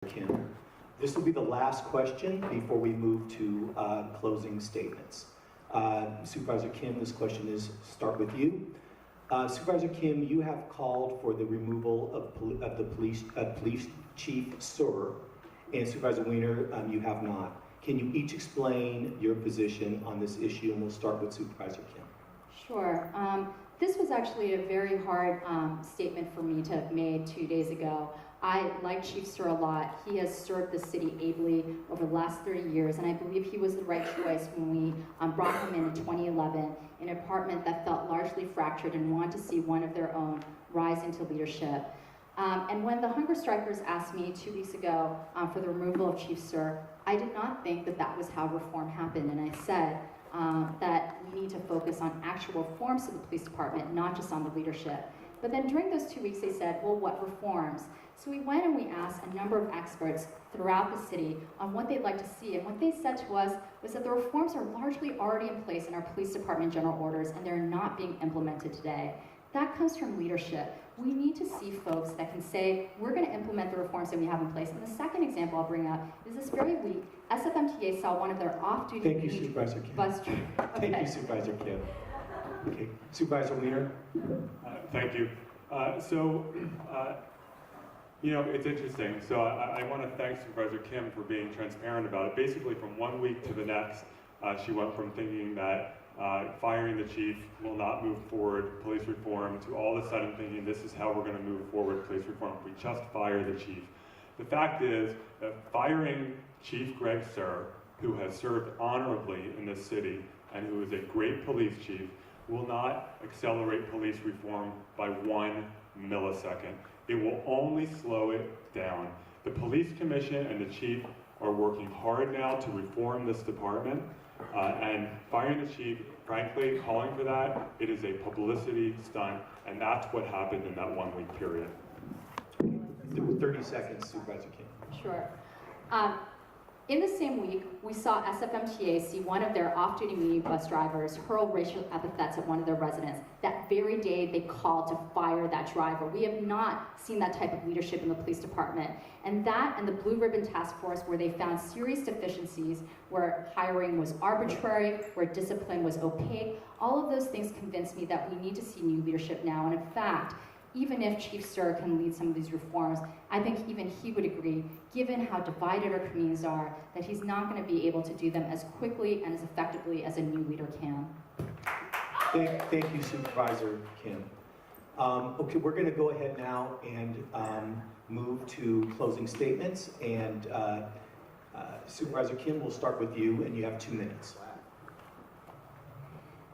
Kim. This will be the last question before we move to closing statements. Supervisor Kim, this question is start with you. Supervisor Kim, you have called for the removal of the police chief, sir, and Supervisor Weiner, you have not. Can you each explain your position on this issue, and we'll start with Supervisor Kim. Sure. This was actually a very hard statement for me to have made 2 days ago. I like Chief Sir a lot. He has served the city ably over the last 30 years, and I believe he was the right choice when we brought him in 2011 in an department that felt largely fractured and wanted to see one of their own rise into leadership. And when the hunger strikers asked me 2 weeks ago for the removal of Chief Sir, I did not think that that was how reform happened, and I said that we need to focus on actual reforms to the police department, not just on the leadership. But then during those 2 weeks, they said, well, what reforms? So we went and we asked a number of experts throughout the city on what they'd like to see. And what they said to us was that the reforms are largely already in place in our police department general orders, and they're not being implemented today. That comes from leadership. We need to see folks that can say, we're going to implement the reforms that we have in place. And the second example I'll bring up is this very week, SFMTA saw one of their off-duty Thank you, Supervisor Kim. Thank you, Supervisor Kim. Okay, Supervisor Weiner. Thank you. You know, it's interesting. So I want to thank Supervisor Kim for being transparent about it. Basically, from 1 week to the next, she went from thinking that firing the chief will not move forward police reform to all of a sudden thinking this is how we're going to move forward police reform. We just fire the chief. The fact is that firing Chief Greg Sir, who has served honorably in this city and who is a great police chief, will not accelerate police reform by 1 millisecond. It will only slow it down. The police commission and the chief are working hard now to reform this department, and firing the chief, frankly, calling for that, it is a publicity stunt, and that's what happened in that 1 week period. 30 seconds, Supervisor Kim. Sure. In the same week, we saw SFMTA see one of their off-duty minibus drivers hurl racial epithets at one of their residents. That very day, they called to fire that driver. We have not seen that type of leadership in the police department. And that and the Blue Ribbon Task Force, where they found serious deficiencies, where hiring was arbitrary, where discipline was opaque, all of those things convinced me that we need to see new leadership now. And in fact, even if Chief Sir can lead some of these reforms, I think even he would agree, given how divided our communities are, that he's not going to be able to do them as quickly and as effectively as a new leader can. Thank you, Supervisor Kim. Okay, we're going to go ahead now and move to closing statements. And Supervisor Kim, we'll start with you, and you have 2 minutes.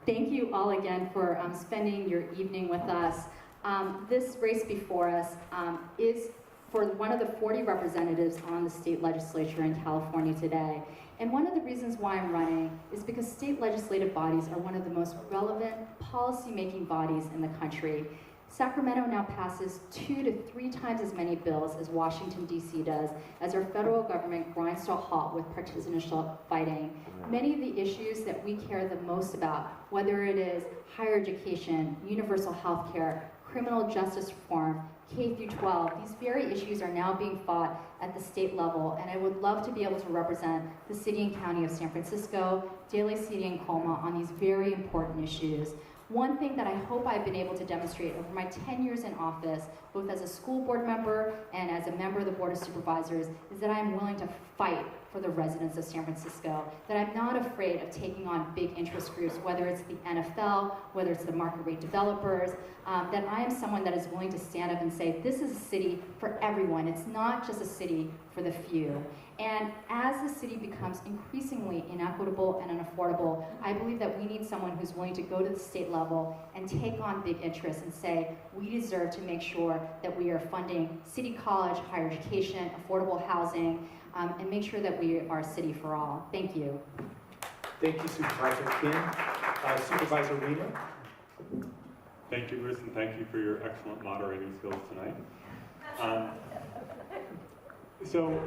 Thank you all again for spending your evening with us. This race before us is for one of the 40 representatives on the state legislature in California today. And one of the reasons why I'm running is because state legislative bodies are one of the most relevant policy-making bodies in the country. Sacramento now passes 2 to 3 times as many bills as Washington, D.C. does, as our federal government grinds to a halt with partisanship fighting. Many of the issues that we care the most about, whether it is higher education, universal health care, criminal justice reform, K through 12, these very issues are now being fought at the state level, and I would love to be able to represent the city and county of San Francisco, Daly City, and Colma on these very important issues. One thing that I hope I've been able to demonstrate over my 10 years in office, both as a school board member and as a member of the Board of Supervisors, is that I'm willing to fight for the residents of San Francisco, that I'm not afraid of taking on big interest groups, whether it's the NFL, whether it's the market rate developers, that I am someone that is willing to stand up and say, this is a city for everyone. It's not just a city for the few. And as the city becomes increasingly inequitable and unaffordable, I believe that we need someone who's willing to go to the state level and take on big interests and say, we deserve to make sure that we are funding city college, higher education, affordable housing, and make sure that we are a city for all. Thank you. Thank you, Supervisor Kim. Supervisor Weiner. Thank you, Bruce, and thank you for your excellent moderating skills tonight. So,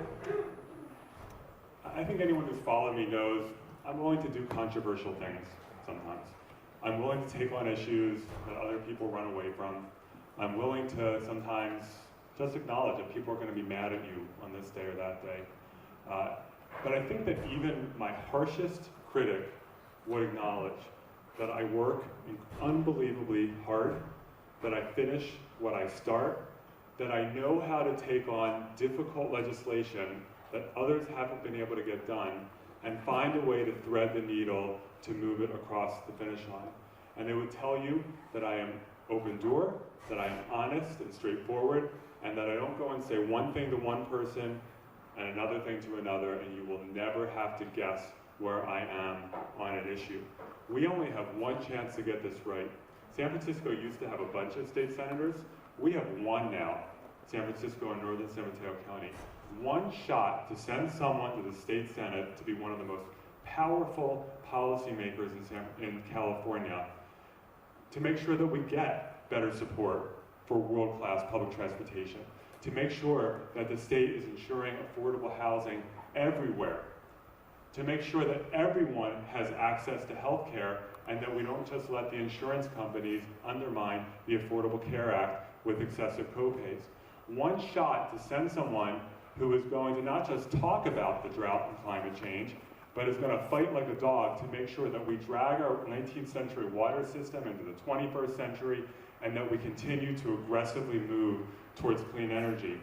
I think anyone who's followed me knows I'm willing to do controversial things sometimes. I'm willing to take on issues that other people run away from. I'm willing to sometimes just acknowledge that people are going to be mad at you on this day or that day. But I think that even my harshest critic would acknowledge that I work unbelievably hard, that I finish what I start, that I know how to take on difficult legislation that others haven't been able to get done, and find a way to thread the needle to move it across the finish line. And they would tell you that I am open door, that I am honest and straightforward, and that I don't go and say one thing to one person and another thing to another, and you will never have to guess where I am on an issue. We only have one chance to get this right. San Francisco used to have a bunch of state senators. We have one now, San Francisco and Northern San Mateo County. One shot to send someone to the state senate to be one of the most powerful policymakers in California, to make sure that we get better support for world-class public transportation, to make sure that the state is ensuring affordable housing everywhere, to make sure that everyone has access to health care, and that we don't just let the insurance companies undermine the Affordable Care Act with excessive copays. One shot to send someone who is going to not just talk about the drought and climate change, but is going to fight like a dog to make sure that we drag our 19th century water system into the 21st century, and that we continue to aggressively move towards clean energy.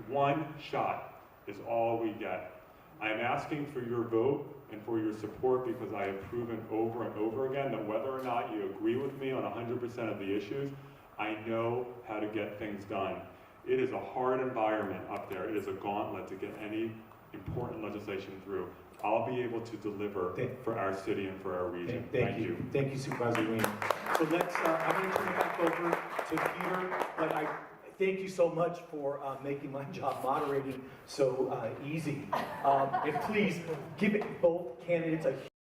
One shot is all we get. I am asking for your vote and for your support because I have proven over and over again that whether or not you agree with me on 100% of the issues, I know how to get things done. It is a hard environment up there. It is a gauntlet to get any important legislation through. I'll be able to deliver for our city and for our region. Thank you. Thank you, Supervisor Weiner. So let's, I'm going to turn it back over to Peter, but I thank you so much for making my job moderating so easy. And please give both candidates a